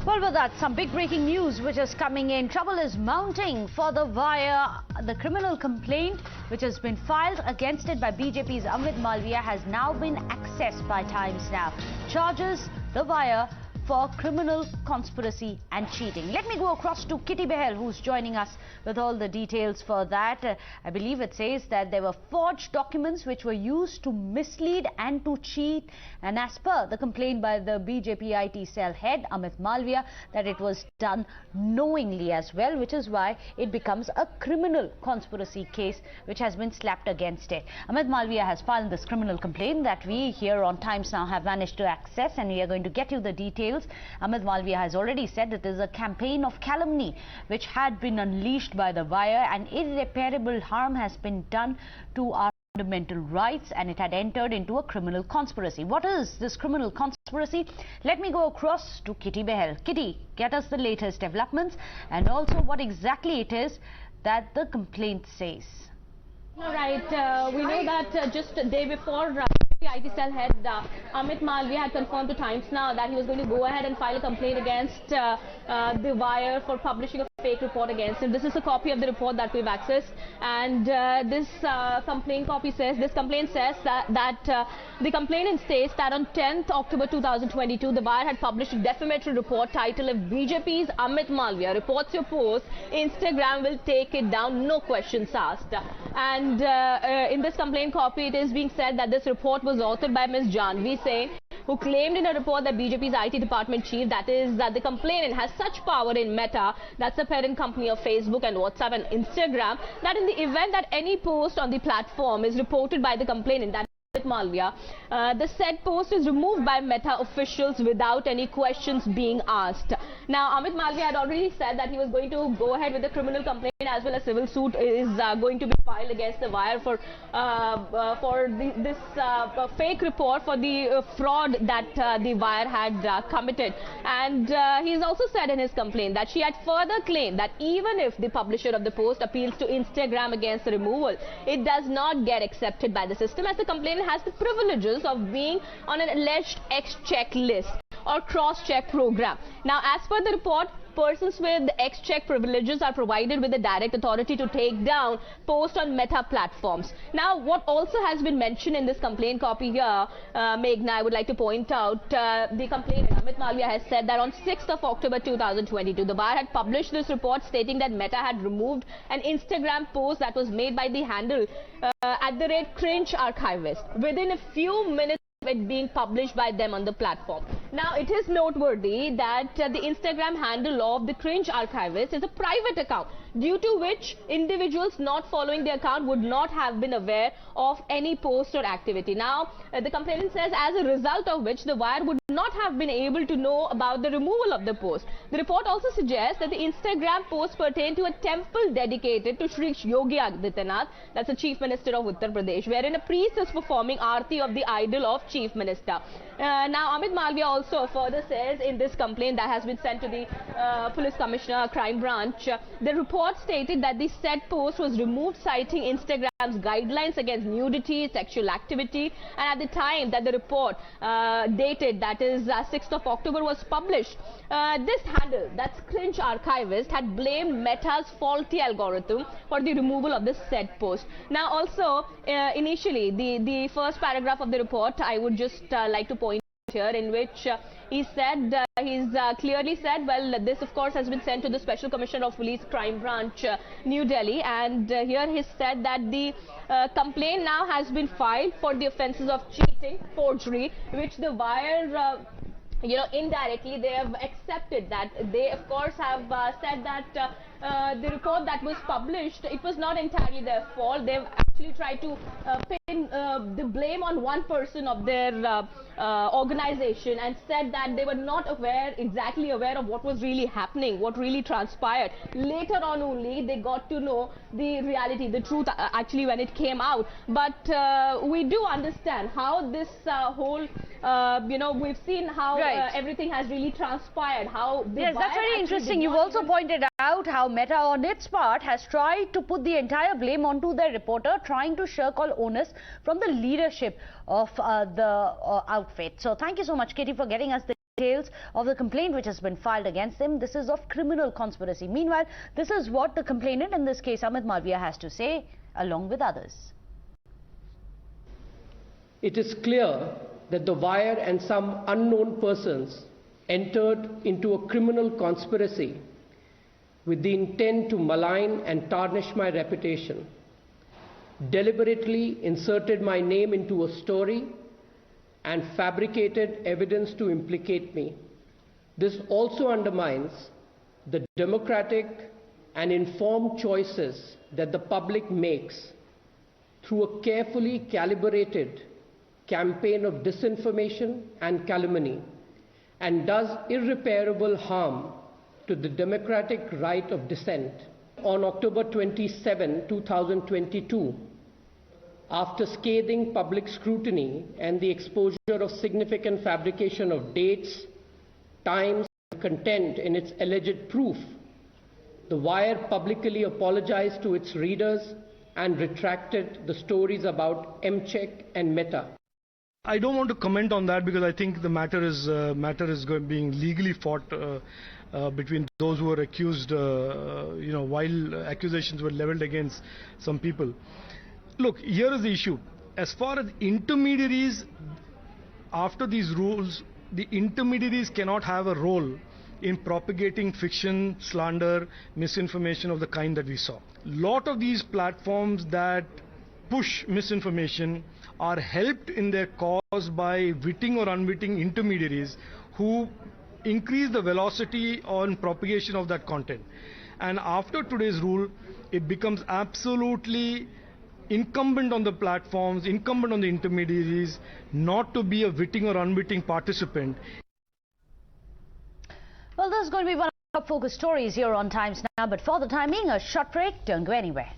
Well, with that, some big breaking news which is coming in. Trouble is mounting for the Wire. The criminal complaint which has been filed against it by BJP's Malviya has now been accessed by Times Now. Charges the Wire for criminal conspiracy and cheating. Let me go across to Kitty Behel, who's joining us with all the details for that. I believe it says that there were forged documents which were used to mislead and to cheat, and as per the complaint by the BJP IT cell head Malviya, that it was done knowingly as well, which is why it becomes a criminal conspiracy case which has been slapped against it. Malviya has filed this criminal complaint that we here on Times Now have managed to access, and we are going to get you the details. Malviya has already said it is a campaign of calumny which had been unleashed by the Wire, and irreparable harm has been done to our fundamental rights, and it had entered into a criminal conspiracy. What is this criminal conspiracy? Let me go across to Kitty Behel. Kitty, get us the latest developments and also what exactly it is that the complaint says. All right, we know that just a day before, the IT cell head Malviya had confirmed to Times Now that he was going to go ahead and file a complaint against the Wire for publishing a fake report against him. This is a copy of the report that we've accessed, and this complaint says that the complainant states that on 10th October 2022, the Wire had published a defamatory report titled, "If BJP's Malviya reports your post, Instagram will take it down, no questions asked." And in this complaint copy, it is being said that this report was authored by Ms. Janvi Singh, who claimed in a report that BJP's IT department chief, that is that the complainant has such power in Meta, that's the parent company of Facebook and WhatsApp and Instagram, that in the event that any post on the platform is reported by the complainant, that Malviya, the said post is removed by Meta officials without any questions being asked. Now, Malviya had already said that he was going to go ahead with the criminal complaint as well as civil suit is going to be filed against the Wire for this fake report, for the fraud that the Wire had committed. And he's also said in his complaint that she had further claimed that even if the publisher of the post appeals to Instagram against the removal, it does not get accepted by the system, as the complainant has the privileges of being on an alleged X-check list or cross-check program. Now, as per the report, persons with X-check privileges are provided with the direct authority to take down posts on Meta platforms. Now, what also has been mentioned in this complaint copy here, Meghna, I would like to point out, the complainant Malviya has said that on 6th of October 2022, the Wire had published this report stating that Meta had removed an Instagram post that was made by the handle @cringe archivist within a few minutes of it being published by them on the platform. Now, it is noteworthy that the Instagram handle of the cringe archivist is a private account, due to which individuals not following the account would not have been aware of any post or activity. Now, the complainant says as a result of which the Wire would not have been able to know about the removal of the post. The report also suggests that the Instagram post pertained to a temple dedicated to Sri Yogi Adityanath, that's the Chief Minister of Uttar Pradesh, wherein a priest is performing aarti of the idol of Chief Minister. Now, Malviya also further says in this complaint that has been sent to the Police Commissioner, Crime Branch, the report stated that the said post was removed citing Instagram's guidelines against nudity, sexual activity, and at the time that the report dated, that is 6th of October, was published, this handle, that's cringe archivist, had blamed Meta's faulty algorithm for the removal of the said post. Now, also initially the first paragraph of the report, I would just like to point here, in which he said, he's clearly said, well, this of course has been sent to the Special Commissioner of Police, Crime Branch, New Delhi, and here he said that the complaint now has been filed for the offences of cheating, forgery, which the Wire indirectly they have accepted. That they of course have said that the report that was published, it was not entirely their fault. They've actually tried to pin the blame on one person of their organization, and said that they were not exactly aware of what was really happening, what really transpired. Later on only they got to know the reality, the truth actually when it came out. But we do understand how this whole we've seen how everything has really transpired, how the yes, that's very interesting. You've also pointed out how Meta on its part has tried to put the entire blame onto their reporter, trying to shirk all onus from the leadership of the outfit. So thank you so much, Katie, for getting us the details of the complaint which has been filed against them. This is of criminal conspiracy. Meanwhile, this is what the complainant, in this case Amit Malviya, has to say, along with others. It is clear that the wire and some unknown persons entered into a criminal conspiracy with the intent to malign and tarnish my reputation, deliberately inserted my name into a story and fabricated evidence to implicate me. This also undermines the democratic and informed choices that the public makes through a carefully calibrated campaign of disinformation and calumny, and does irreparable harm to the democratic right of dissent. On October 27, 2022, after scathing public scrutiny and the exposure of significant fabrication of dates, times, and content in its alleged proof, The Wire publicly apologized to its readers and retracted the stories about MCheck and Meta. I don't want to comment on that because I think the matter is being legally fought between those who were accused, while accusations were leveled against some people. Look, here is the issue. As far as intermediaries, after these rules, the intermediaries cannot have a role in propagating fiction, slander, misinformation of the kind that we saw. Lot of these platforms that push misinformation are helped in their cause by witting or unwitting intermediaries who increase the velocity on propagation of that content. And after today's rule, it becomes absolutely incumbent on the platforms, incumbent on the intermediaries, not to be a witting or unwitting participant. Well, this is going to be one of our focus stories here on Times Now, but for the time being, a short break. Don't go anywhere.